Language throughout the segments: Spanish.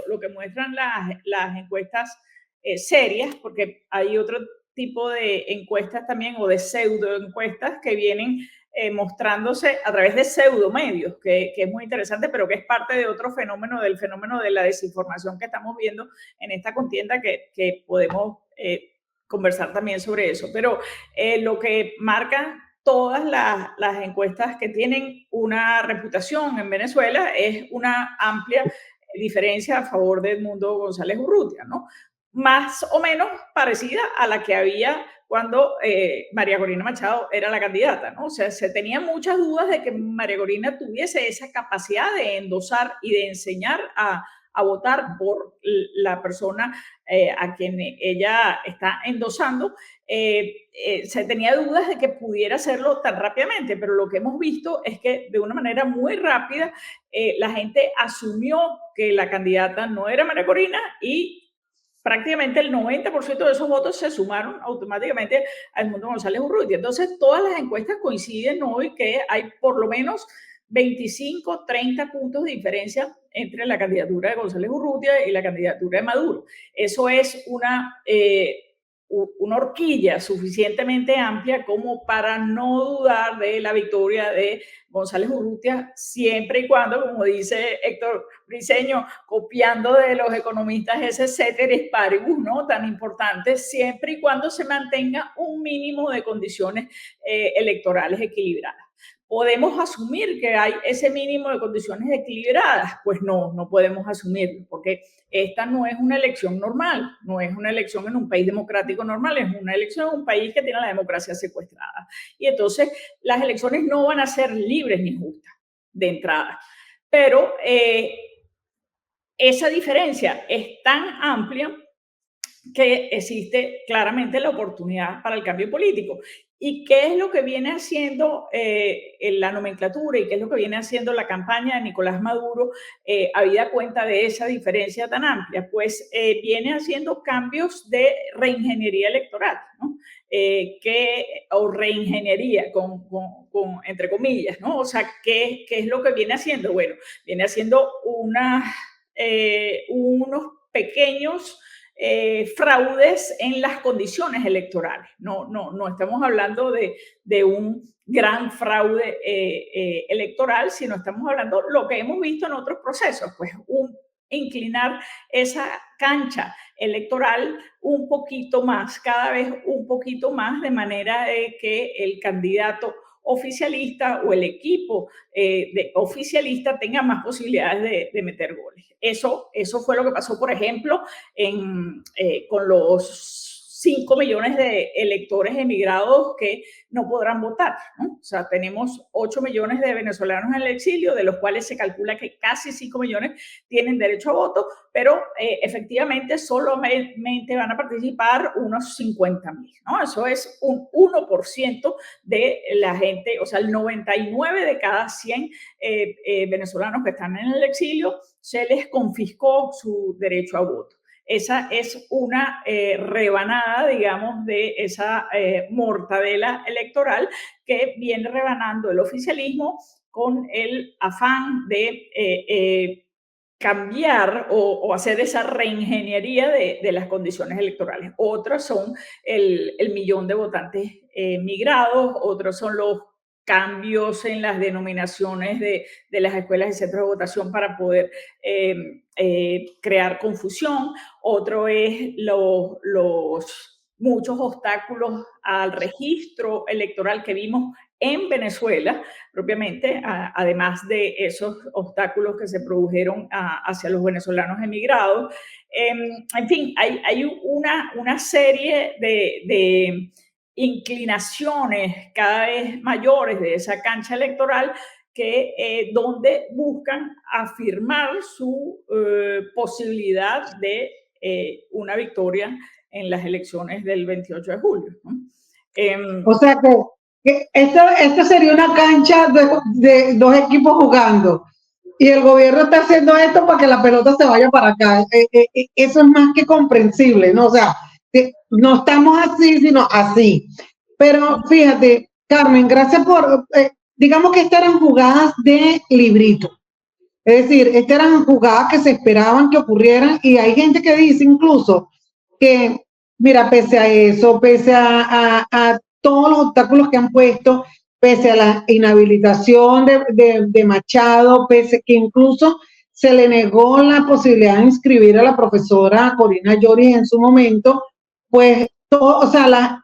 lo que muestran las encuestas serias, porque hay otro tipo de encuestas también o de pseudo encuestas que vienen mostrándose a través de pseudomedios, que es muy interesante, pero que es parte de otro fenómeno, del fenómeno de la desinformación que estamos viendo en esta contienda, que podemos conversar también sobre eso. Pero lo que marca todas las encuestas que tienen una reputación en Venezuela es una amplia diferencia a favor de Edmundo González Urrutia, ¿no? Más o menos parecida a la que había cuando María Corina Machado era la candidata, ¿no? O sea, se tenían muchas dudas de que María Corina tuviese esa capacidad de endosar y de enseñar a votar por la persona a quien ella está endosando. Se tenía dudas de que pudiera hacerlo tan rápidamente, pero lo que hemos visto es que de una manera muy rápida la gente asumió que la candidata no era María Corina y prácticamente el 90% de esos votos se sumaron automáticamente a Edmundo González Urrutia. Entonces, todas las encuestas coinciden hoy que hay por lo menos 25, 30 puntos de diferencia entre la candidatura de González Urrutia y la candidatura de Maduro. Eso es una horquilla suficientemente amplia como para no dudar de la victoria de González Urrutia, siempre y cuando, como dice Héctor Briceño, copiando de los economistas ese ceteris paribus, ¿no?, tan importante, siempre y cuando se mantenga un mínimo de condiciones electorales equilibradas. ¿Podemos asumir que hay ese mínimo de condiciones equilibradas? Pues no, no podemos asumirlo, porque esta no es una elección normal, no es una elección en un país democrático normal, es una elección en un país que tiene la democracia secuestrada. Y entonces las elecciones no van a ser libres ni justas de entrada. Pero esa diferencia es tan amplia que existe claramente la oportunidad para el cambio político. ¿Y qué es lo que viene haciendo la nomenclatura y qué es lo que viene haciendo la campaña de Nicolás Maduro habida cuenta de esa diferencia tan amplia? Pues viene haciendo cambios de reingeniería electoral, ¿no? O reingeniería, entre comillas, ¿no? O sea, ¿qué es lo que viene haciendo? Bueno, viene haciendo unos pequeños fraudes en las condiciones electorales. No estamos hablando de un gran fraude electoral, sino estamos hablando de lo que hemos visto en otros procesos, pues inclinar esa cancha electoral un poquito más, cada vez un poquito más, de manera de que el candidato oficialista o el equipo oficialista tenga más posibilidades de meter goles. Eso fue lo que pasó, por ejemplo, con los 5 millones de electores emigrados que no podrán votar, ¿no? O sea, tenemos 8 millones de venezolanos en el exilio, de los cuales se calcula que casi 5 millones tienen derecho a voto, pero efectivamente solamente van a participar unos 50,000, ¿no? Eso es un 1% de la gente, o sea, el 99 de cada 100 venezolanos que están en el exilio se les confiscó su derecho a voto. Esa es una rebanada, digamos, de esa mortadela electoral que viene rebanando el oficialismo con el afán de cambiar o hacer esa reingeniería de las condiciones electorales. Otras son el millón de votantes migrados, otros son los cambios en las denominaciones de las escuelas y centros de votación para poder crear confusión. Otro es los muchos obstáculos al registro electoral que vimos en Venezuela, propiamente, además de esos obstáculos que se produjeron hacia los venezolanos emigrados. En fin, hay una serie de inclinaciones cada vez mayores de esa cancha electoral donde buscan afirmar su posibilidad de una victoria en las elecciones del 28 de julio, ¿no? O sea que esto sería una cancha de dos equipos jugando y el gobierno está haciendo esto para que la pelota se vaya para acá. Eso es más que comprensible, ¿no? O sea, no estamos así, sino así. Pero fíjate, Carmen, gracias por, digamos que estas eran jugadas de librito. Es decir, estas eran jugadas que se esperaban que ocurrieran y hay gente que dice incluso que, mira, pese a eso, pese a todos los obstáculos que han puesto, pese a la inhabilitación de Machado, pese que incluso se le negó la posibilidad de inscribir a la profesora Corina Lloris en su momento, pues todo, o sea,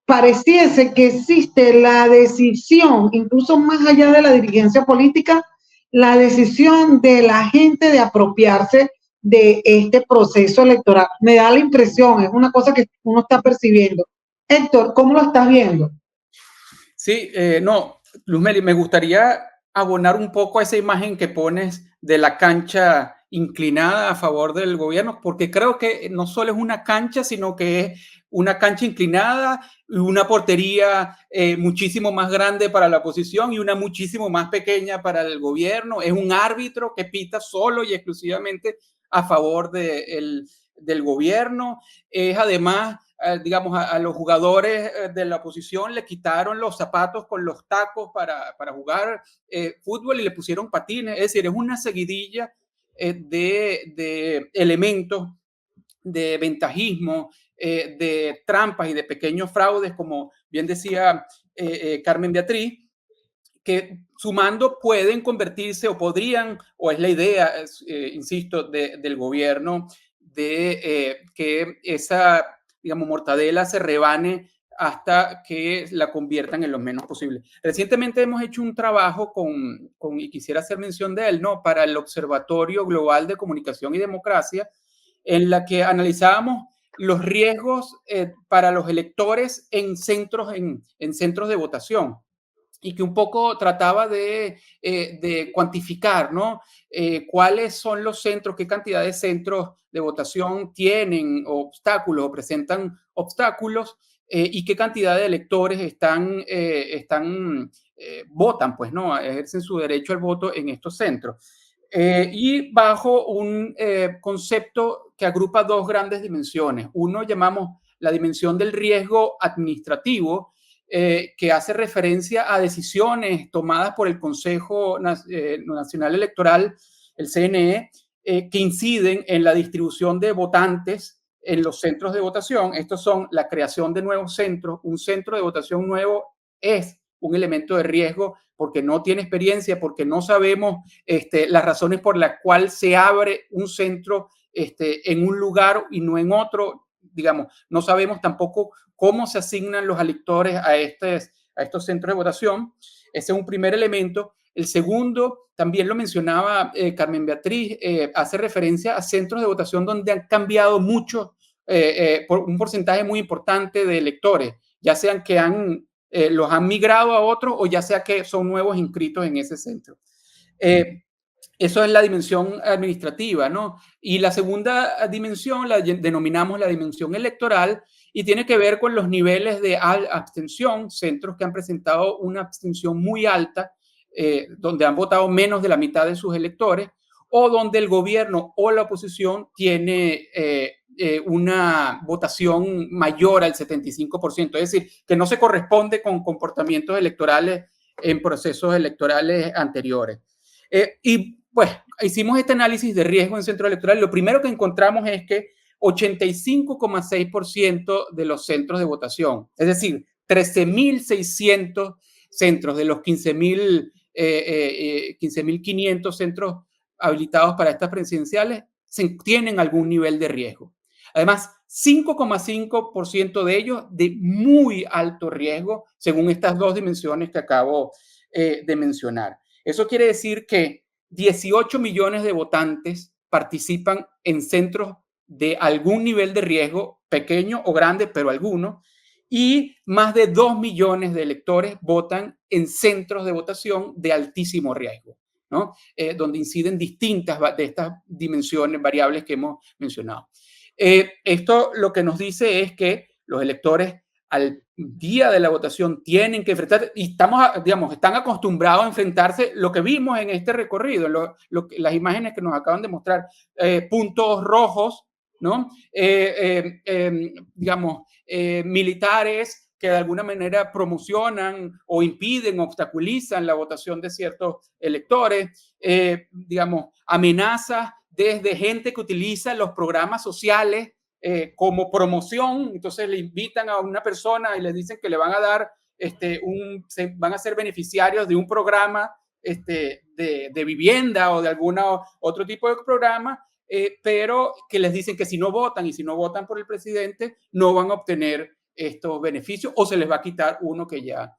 pareciese que existe la decisión, incluso más allá de la dirigencia política, la decisión de la gente de apropiarse de este proceso electoral. Me da la impresión, es una cosa que uno está percibiendo. Héctor, ¿cómo lo estás viendo? Sí, no, Luzmeli, me gustaría abonar un poco a esa imagen que pones de la cancha inclinada a favor del gobierno, porque creo que no solo es una cancha, sino que es una cancha inclinada y una portería muchísimo más grande para la oposición y una muchísimo más pequeña para el gobierno. Es un árbitro que pita solo y exclusivamente a favor del gobierno. Es además digamos, a los jugadores de la oposición le quitaron los zapatos con los tacos para jugar fútbol y le pusieron patines. Es decir, es una seguidilla de elementos de ventajismo, de trampas y de pequeños fraudes, como bien decía Carmen Beatriz, que sumando pueden convertirse o podrían, o es la idea, insisto, del gobierno, de que esa, digamos, mortadela se rebane hasta que la conviertan en lo menos posible. Recientemente hemos hecho un trabajo y quisiera hacer mención de él, ¿no? Para el Observatorio Global de Comunicación y Democracia, en la que analizábamos los riesgos para los electores en centros de votación y que un poco trataba de cuantificar, ¿no? Cuáles son los centros, qué cantidad de centros de votación tienen obstáculos o presentan obstáculos y qué cantidad de electores votan, pues, ¿no? Ejercen su derecho al voto en estos centros. Y bajo un concepto que agrupa dos grandes dimensiones. Uno llamamos la dimensión del riesgo administrativo, que hace referencia a decisiones tomadas por el Consejo Nacional Electoral, el CNE, que inciden en la distribución de votantes en los centros de votación. Estos son la creación de nuevos centros. Un centro de votación nuevo es un elemento de riesgo porque no tiene experiencia, porque no sabemos las razones por las cuales se abre un centro en un lugar y no en otro. Digamos, no sabemos tampoco cómo se asignan los electores a estos centros de votación. Ese es un primer elemento. El segundo, también lo mencionaba Carmen Beatriz, hace referencia a centros de votación donde han cambiado mucho, por un porcentaje muy importante de electores, ya sean que los han migrado a otros o ya sea que son nuevos inscritos en ese centro. Eso es la dimensión administrativa, ¿no? Y la segunda dimensión la denominamos la dimensión electoral y tiene que ver con los niveles de abstención, centros que han presentado una abstención muy alta, donde han votado menos de la mitad de sus electores, o donde el gobierno o la oposición tiene una votación mayor al 75%, es decir, que no se corresponde con comportamientos electorales en procesos electorales anteriores. Y pues hicimos este análisis de riesgo en centros electorales. Lo primero que encontramos es que 85,6% de los centros de votación, es decir, 13.600 centros de los 15.500 centros habilitados para estas presidenciales tienen algún nivel de riesgo. Además, 5,5% de ellos de muy alto riesgo, según estas dos dimensiones que acabo de mencionar. Eso quiere decir que 18 millones de votantes participan en centros de algún nivel de riesgo, pequeño o grande, pero alguno, y más de 2 millones de electores votan en centros de votación de altísimo riesgo, ¿no? Donde inciden distintas de estas dimensiones variables que hemos mencionado. Esto lo que nos dice es que los electores al día de la votación tienen que enfrentar, y están acostumbrados a enfrentarse lo que vimos en este recorrido, las imágenes que nos acaban de mostrar, puntos rojos, ¿no? Militares que de alguna manera promocionan o impiden, obstaculizan la votación de ciertos electores, digamos, amenazas desde gente que utiliza los programas sociales como promoción. Entonces le invitan a una persona y le dicen que le van a dar, van a ser beneficiarios de un programa de vivienda o de algún otro tipo de programa, pero que les dicen que si no votan y si no votan por el presidente, no van a obtener estos beneficios o se les va a quitar uno que ya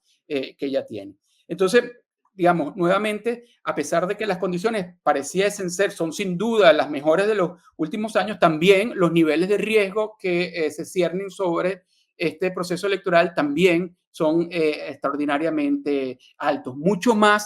tienen. Entonces, digamos, nuevamente, a pesar de que las condiciones pareciesen ser, son sin duda las mejores de los últimos años, también los niveles de riesgo que se ciernen sobre este proceso electoral también son extraordinariamente altos, mucho más